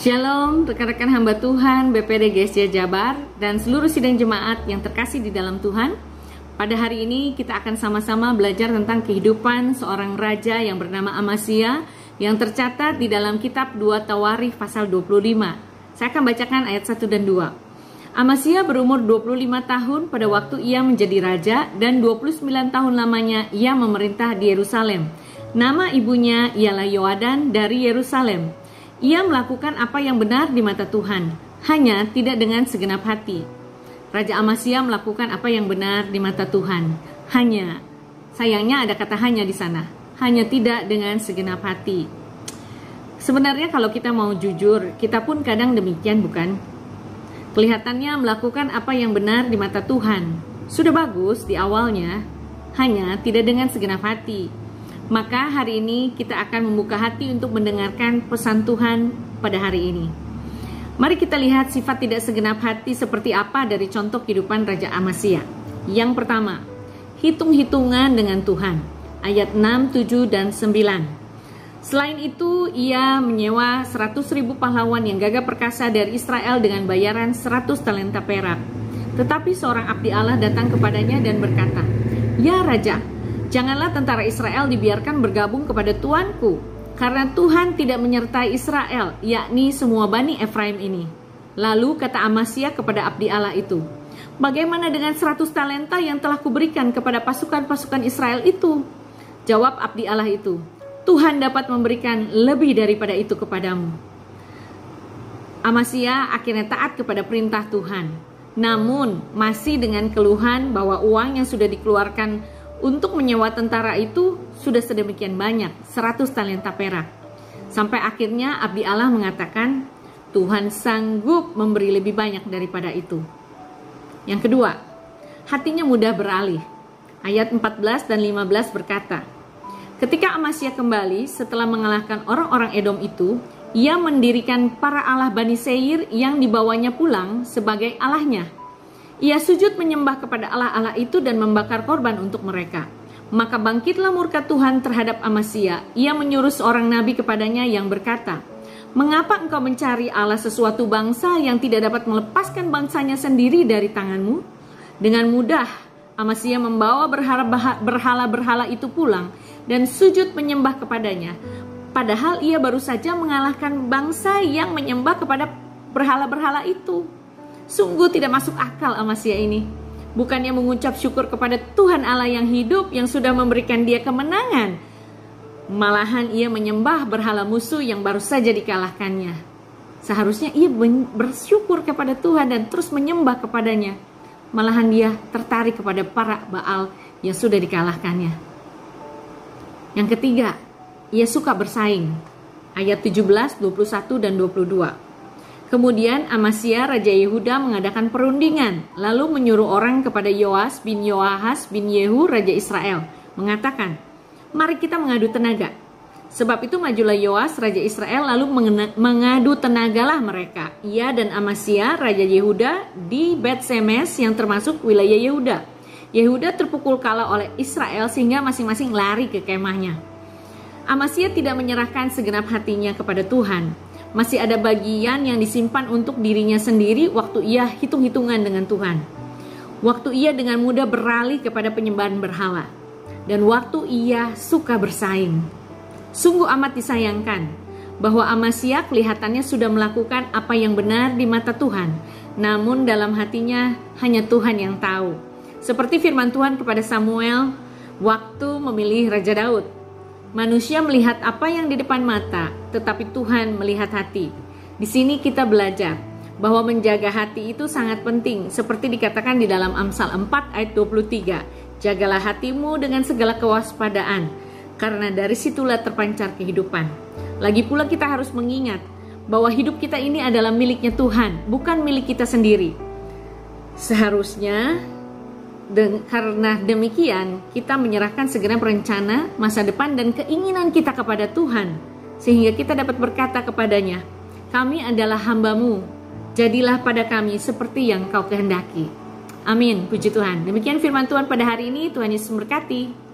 Shalom rekan-rekan hamba Tuhan BPD GSJ Jabar dan seluruh sidang jemaat yang terkasih di dalam Tuhan. Pada hari ini kita akan sama-sama belajar tentang kehidupan seorang raja yang bernama Amasya yang tercatat di dalam kitab 2 Tawarikh pasal 25. Saya akan bacakan ayat 1 dan 2. Amasya berumur 25 tahun pada waktu ia menjadi raja dan 29 tahun lamanya ia memerintah di Yerusalem. Nama ibunya ialah Yoadan dari Yerusalem. Ia melakukan apa yang benar di mata Tuhan, hanya tidak dengan segenap hati. Raja Amasya melakukan apa yang benar di mata Tuhan, hanya, sayangnya ada kata hanya di sana, hanya tidak dengan segenap hati. Sebenarnya kalau kita mau jujur, kita pun kadang demikian, bukan? Kelihatannya melakukan apa yang benar di mata Tuhan, sudah bagus di awalnya, hanya tidak dengan segenap hati. Maka hari ini kita akan membuka hati untuk mendengarkan pesan Tuhan pada hari ini. Mari kita lihat sifat tidak segenap hati seperti apa dari contoh kehidupan Raja Amasya. Yang pertama, hitung-hitungan dengan Tuhan. Ayat 6, 7, dan 9. Selain itu, ia menyewa 100.000 pahlawan yang gagah perkasa dari Israel dengan bayaran 100 talenta perak. Tetapi seorang abdi Allah datang kepadanya dan berkata, "Ya Raja, janganlah tentara Israel dibiarkan bergabung kepada tuanku, karena Tuhan tidak menyertai Israel, yakni semua Bani Efraim ini." Lalu kata Amasya kepada abdi Allah itu, "Bagaimana dengan 100 talenta yang telah kuberikan kepada pasukan-pasukan Israel itu?" Jawab abdi Allah itu, "Tuhan dapat memberikan lebih daripada itu kepadamu." Amasya akhirnya taat kepada perintah Tuhan, namun masih dengan keluhan bahwa uang yang sudah dikeluarkan untuk menyewa tentara itu sudah sedemikian banyak, 100 talenta perak. Sampai akhirnya abdi Allah mengatakan, Tuhan sanggup memberi lebih banyak daripada itu. Yang kedua, hatinya mudah beralih. Ayat 14 dan 15 berkata, ketika Amasya kembali setelah mengalahkan orang-orang Edom itu, ia mendirikan para Allah Bani Seir yang dibawanya pulang sebagai Allahnya. Ia sujud menyembah kepada Allah-Allah itu dan membakar korban untuk mereka. Maka bangkitlah murka Tuhan terhadap Amasya. Ia menyuruh seorang nabi kepadanya yang berkata, "Mengapa engkau mencari Allah sesuatu bangsa yang tidak dapat melepaskan bangsanya sendiri dari tanganmu?" Dengan mudah Amasya membawa berhala-berhala itu pulang dan sujud menyembah kepadanya. Padahal ia baru saja mengalahkan bangsa yang menyembah kepada berhala-berhala itu. Sungguh tidak masuk akal Amasya ini. Bukannya mengucap syukur kepada Tuhan Allah yang hidup yang sudah memberikan dia kemenangan, malahan ia menyembah berhala musuh yang baru saja dikalahkannya. Seharusnya ia bersyukur kepada Tuhan dan terus menyembah kepadanya. Malahan dia tertarik kepada para Baal yang sudah dikalahkannya. Yang ketiga, ia suka bersaing. Ayat 17, 21, dan 22. Kemudian Amasya Raja Yehuda mengadakan perundingan, lalu menyuruh orang kepada Yoas bin Yoahas bin Yehu Raja Israel, mengatakan, "Mari kita mengadu tenaga." Sebab itu majulah Yoas Raja Israel lalu mengadu tenagalah mereka, ia dan Amasya Raja Yehuda di Bet-Semes yang termasuk wilayah Yehuda. Yehuda terpukul kalah oleh Israel sehingga masing-masing lari ke kemahnya. Amasya tidak menyerahkan segenap hatinya kepada Tuhan. Masih ada bagian yang disimpan untuk dirinya sendiri waktu ia hitung-hitungan dengan Tuhan. Waktu ia dengan mudah beralih kepada penyembahan berhala. Dan waktu ia suka bersaing. Sungguh amat disayangkan bahwa Amasya kelihatannya sudah melakukan apa yang benar di mata Tuhan. Namun dalam hatinya hanya Tuhan yang tahu. Seperti firman Tuhan kepada Samuel waktu memilih Raja Daud. Manusia melihat apa yang di depan mata, tetapi Tuhan melihat hati. Di sini kita belajar bahwa menjaga hati itu sangat penting, seperti dikatakan di dalam Amsal 4 ayat 23. Jagalah hatimu dengan segala kewaspadaan, karena dari situlah terpancar kehidupan. Lagi pula kita harus mengingat bahwa hidup kita ini adalah miliknya Tuhan, bukan milik kita sendiri. Seharusnya karena demikian, kita menyerahkan segenap rencana, masa depan, dan keinginan kita kepada Tuhan, sehingga kita dapat berkata kepadanya, "Kami adalah hamba-Mu, jadilah pada kami seperti yang Kau kehendaki." Amin, puji Tuhan. Demikian firman Tuhan pada hari ini, Tuhan Yesus memberkati.